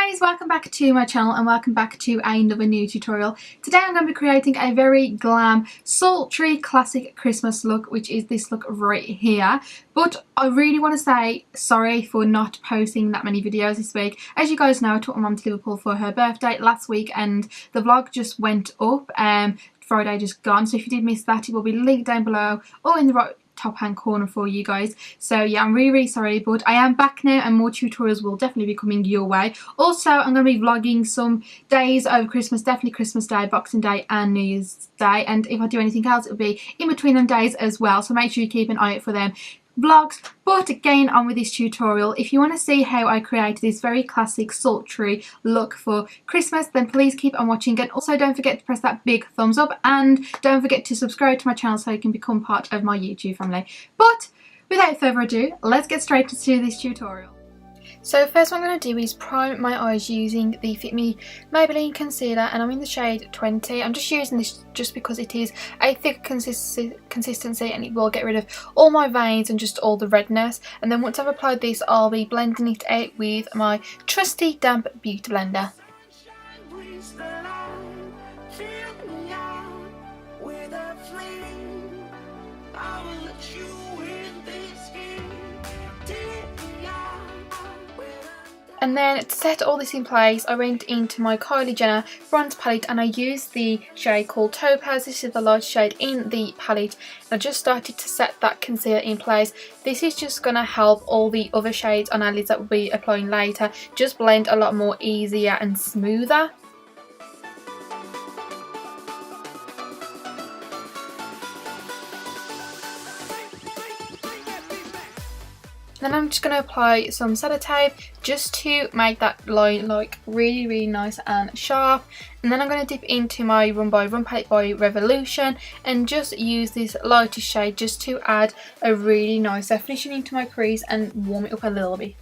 Guys, welcome back to my channel and welcome back to another new tutorial. Today I'm going to be creating a very glam, sultry, classic Christmas look, which is this look right here. But I really want to say sorry for not posting that many videos this week. As you guys know, I took my mum to Liverpool for her birthday last week and the vlog just went up. Friday just gone, so if you did miss that, it will be linked down below or in the right top hand corner for you guys. So yeah, I'm really sorry, but I am back now and more tutorials will definitely be coming your way. Also, I'm going to be vlogging some days over Christmas, definitely Christmas Day, Boxing Day and New Year's Day, and if I do anything else it'll be in between them days as well, so make sure you keep an eye out for them vlogs. But getting on with this tutorial, if you want to see how I create this very classic sultry look for Christmas, then please keep on watching, and also don't forget to press that big thumbs up and don't forget to subscribe to my channel so you can become part of my YouTube family. But without further ado, let's get straight into this tutorial. So first what I'm going to do is prime my eyes using the Fit Me Maybelline concealer, and I'm in the shade 20. I'm just using this just because it is a thick consistency and it will get rid of all my veins and just all the redness. And then once I've applied this, I'll be blending it out with my trusty damp beauty blender. And then to set all this in place, I went into my Kylie Jenner bronze palette and I used the shade called Topaz. This is the light shade in the palette. I just started to set that concealer in place. This is just going to help all the other shades on our lids that we'll be applying later just blend a lot more easier and smoother. Then I'm just going to apply some sellotape just to make that line like really nice and sharp. And then I'm going to dip into my Run by Run palette by Revolution and just use this lighter shade just to add a really nice definition into my crease and warm it up a little bit.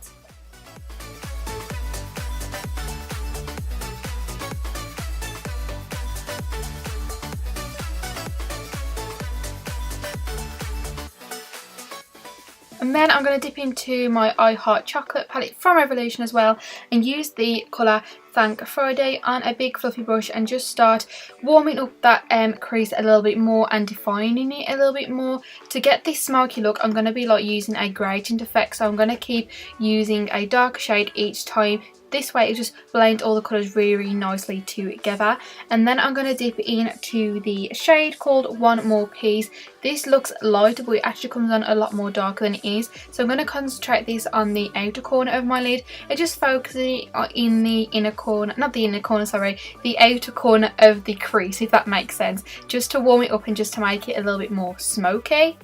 And then I'm going to dip into my I Heart Chocolate palette from Revolution as well and use the colour Thank Friday on a big fluffy brush and just start warming up that crease a little bit more and defining it a little bit more. To get this smoky look, I'm going to be like using a gradient effect, so I'm going to keep using a darker shade each time. This way it just blends all the colours really nicely together. And then I'm going to dip into the shade called One More Piece. This looks lighter but it actually comes on a lot more darker than it is. So I'm going to concentrate this on the outer corner of my lid and just focusing in the inner corner, not the inner corner, sorry, the outer corner of the crease, if that makes sense. Just to warm it up and just to make it a little bit more smoky.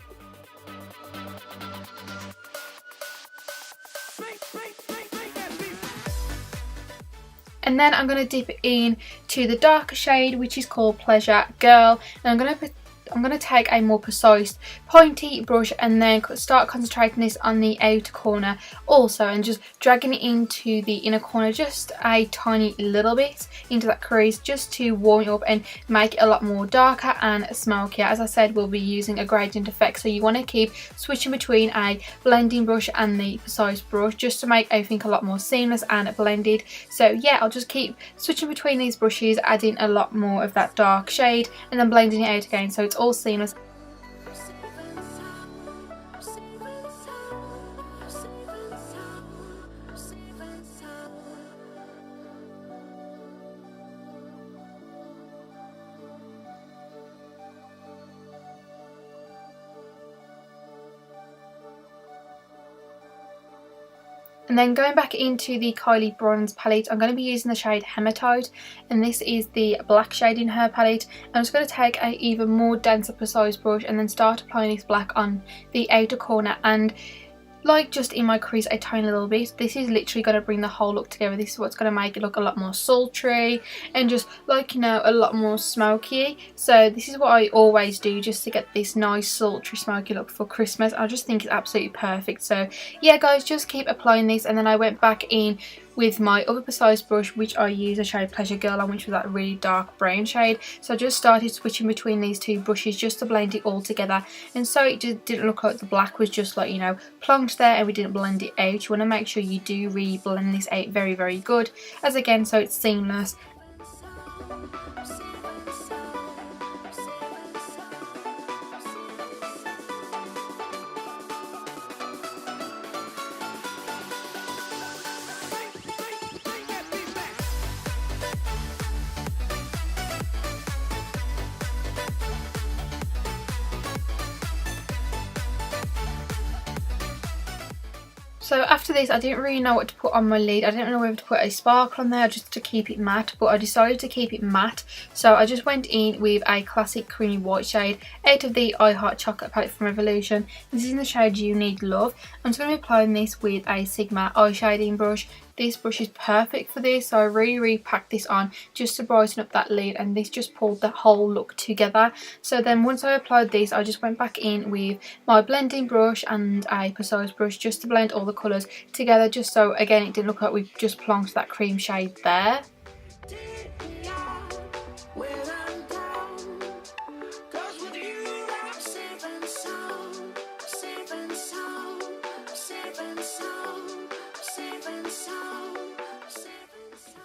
And then I'm going to dip in to the darker shade, which is called Pleasure Girl. And I'm going to take a more precise pointy brush and then start concentrating this on the outer corner also and just dragging it into the inner corner just a tiny little bit into that crease just to warm it up and make it a lot more darker and smokier. As I said, we'll be using a gradient effect, so you want to keep switching between a blending brush and the precise brush just to make everything a lot more seamless and blended. So yeah, I'll just keep switching between these brushes, adding a lot more of that dark shade and then blending it out again so it's all seamless. And then going back into the Kylie Bronze palette, I'm going to be using the shade Hematite, and this is the black shade in her palette. I'm just going to take a even more denser precise brush and then start applying this black on the outer corner and like just in my crease a tiny little bit. This is literally going to bring the whole look together. This is what's going to make it look a lot more sultry and just like, you know, a lot more smoky. So this is what I always do just to get this nice sultry smoky look for Christmas. I just think it's absolutely perfect. So yeah guys, just keep applying this. And then I went back in with my other precise brush, which I use a shade Pleasure Girl on, which was that really dark brown shade. So I just started switching between these two brushes just to blend it all together, and so it just didn't look like the black was just like, you know, plonked there and we didn't blend it out. You want to make sure you do really blend this out very, very good, as again, so it's seamless. So after this, I didn't really know what to put on my lid. I didn't know whether to put a sparkle on there just to keep it matte, but I decided to keep it matte. So I just went in with a classic creamy white shade out of the I Heart Chocolate palette from Revolution. This is in the shade You Need Love. I'm just going to be applying this with a Sigma eye shading brush. This brush is perfect for this, so I really packed this on just to brighten up that lid, and this just pulled the whole look together. So then once I applied this, I just went back in with my blending brush and a precise brush just to blend all the colours together, just so again it didn't look like we just plonked that cream shade there.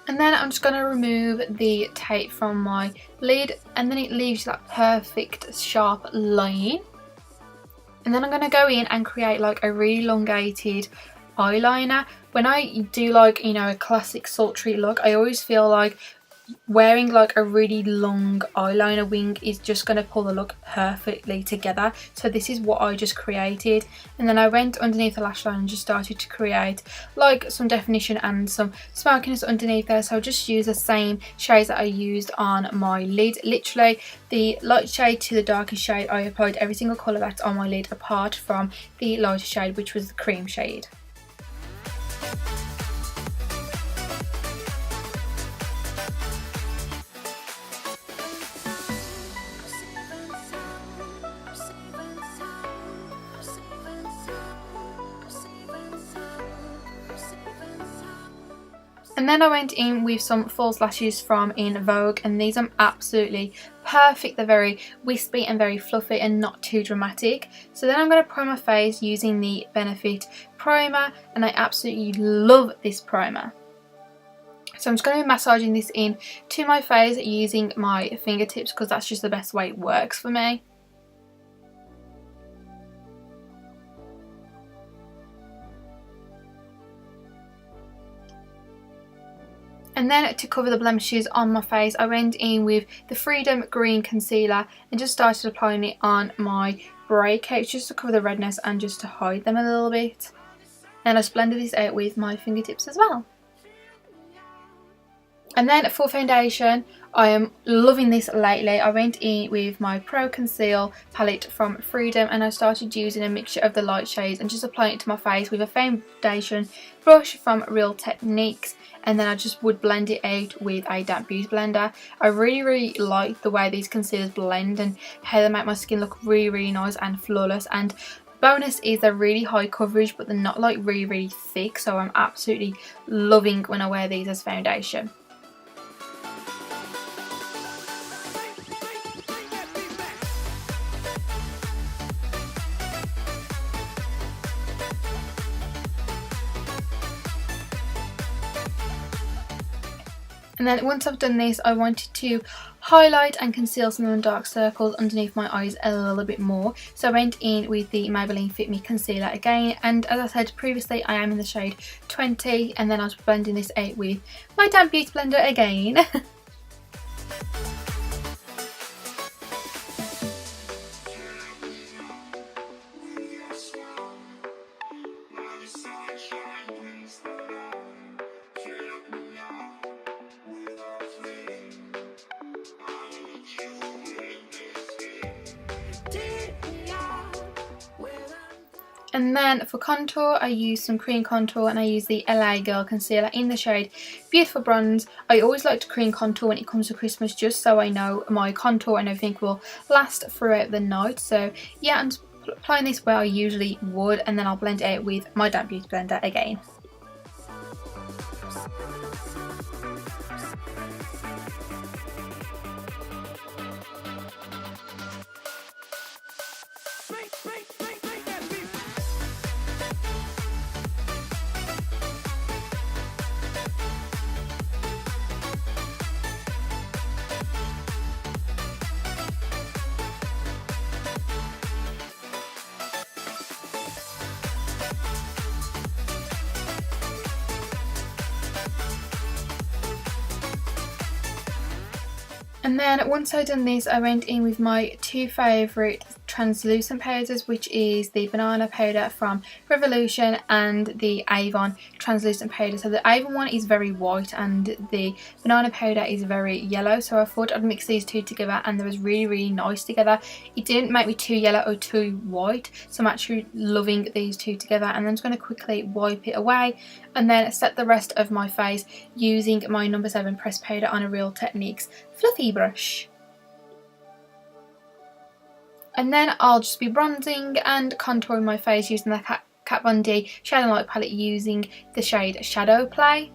And then I'm just going to remove the tape from my lid, and then it leaves that perfect sharp line. And then I'm going to go in and create like a really elongated eyeliner. When I do like, you know, a classic sultry look, I always feel like wearing like a really long eyeliner wing is just going to pull the look perfectly together. So this is what I just created, and then I went underneath the lash line and just started to create like some definition and some smokiness underneath there. So I just use the same shades that I used on my lid. Literally the light shade to the darkest shade, I applied every single colour that's on my lid apart from the lighter shade, which was the cream shade. And then I went in with some false lashes from Invogue, and these are absolutely perfect. They're very wispy and very fluffy and not too dramatic. So then I'm going to prime my face using the Benefit primer, and I absolutely love this primer. So I'm just going to be massaging this in to my face using my fingertips, because that's just the best way it works for me. And then to cover the blemishes on my face, I went in with the Freedom Green Concealer and just started applying it on my breakouts just to cover the redness and just to hide them a little bit. And I just blended this out with my fingertips as well. And then for foundation, I am loving this lately. I went in with my Pro Conceal palette from Freedom, and I started using a mixture of the light shades and just applying it to my face with a foundation brush from Real Techniques. And then I just would blend it out with a damp beauty blender. I really like the way these concealers blend and how they make my skin look really nice and flawless. And bonus is they're really high coverage, but they're not like really thick, so I'm absolutely loving when I wear these as foundation. And then once I've done this, I wanted to highlight and conceal some of the dark circles underneath my eyes a little bit more. So I went in with the Maybelline Fit Me Concealer again, and as I said previously, I am in the shade 20, and then I was blending this out with my damp beauty blender again. And then for contour, I used some cream contour, and I used the LA Girl Concealer in the shade Beautiful Bronze. I always like to cream contour when it comes to Christmas, just so I know my contour and everything will last throughout the night. So yeah, I'm just applying this where I usually would, and then I'll blend it out with my damp beauty blender again. And then once I'd done this, I went in with my two favourite translucent powders, which is the banana powder from Revolution and the Avon translucent powder. So the Avon one is very white and the banana powder is very yellow, so I thought I'd mix these two together and they was really nice together. It didn't make me too yellow or too white, so I'm actually loving these two together. And I'm just going to quickly wipe it away and then set the rest of my face using my number 7 pressed powder on a Real Techniques fluffy brush. And then I'll just be bronzing and contouring my face using the Kat Von D Shade and Light palette using the shade Shadow Play.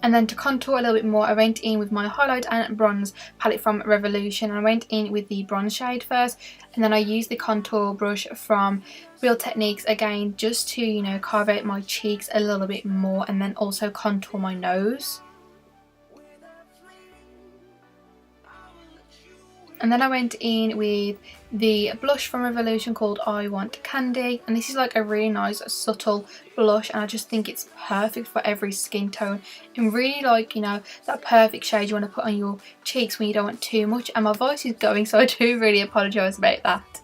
And then to contour a little bit more, I went in with my highlight and bronze palette from Revolution. I went in with the bronze shade first, and then I used the contour brush from Real Techniques again, just to, you know, carve out my cheeks a little bit more and then also contour my nose. And then I went in with the blush from Revolution called I Want Candy, and this is like a really nice subtle blush, and I just think it's perfect for every skin tone and really, like, you know, that perfect shade you want to put on your cheeks when you don't want too much. And my voice is going, so I do really apologise about that.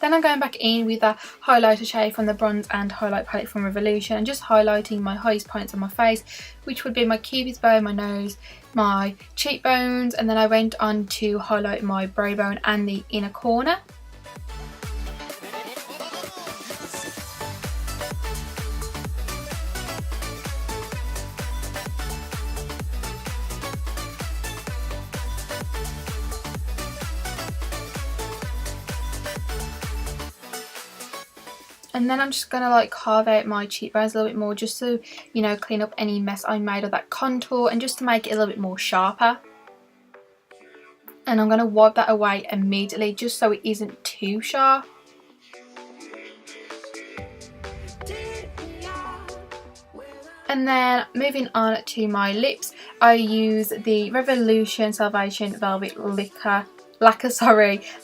Then I'm going back in with a highlighter shade from the bronze and highlight palette from Revolution and just highlighting my highest points on my face, which would be my cupid's bow, my nose, my cheekbones, and then I went on to highlight my brow bone and the inner corner. And then I'm just going to like carve out my cheekbones a little bit more, just to, you know, clean up any mess I made of that contour and just to make it a little bit more sharper. And I'm going to wipe that away immediately just so it isn't too sharp. And then moving on to my lips, I use the Revolution Salvation Velvet Lacquer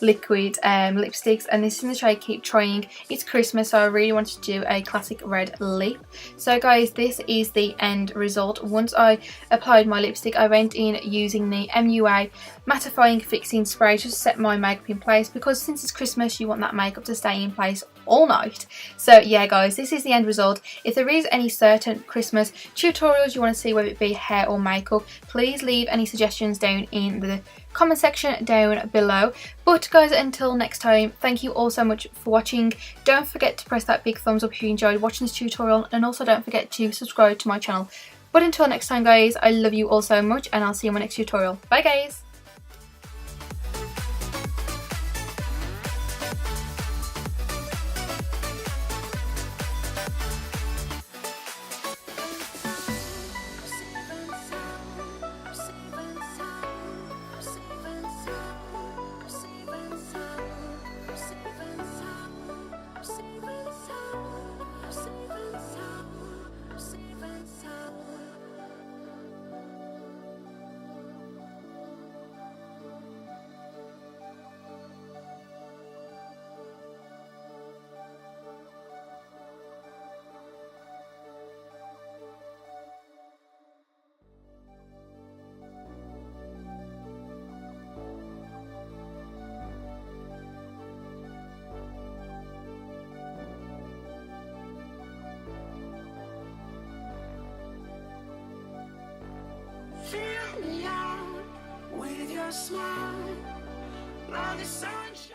liquid lipsticks, and this is in the shade Keep Trying. It's Christmas, so I really wanted to do a classic red lip. So guys, this is the end result. Once I applied my lipstick, I went in using the MUA mattifying fixing spray just to set my makeup in place, because since it's Christmas you want that makeup to stay in place all night. So yeah guys, this is the end result. If there is any certain Christmas tutorials you want to see, whether it be hair or makeup, please leave any suggestions down in the comment section down below. But guys, until next time, thank you all so much for watching. Don't forget to press that big thumbs up if you enjoyed watching this tutorial, and also don't forget to subscribe to my channel. But until next time guys, I love you all so much, and I'll see you in my next tutorial. Bye guys! Fill me out with your smile, like the sunshine.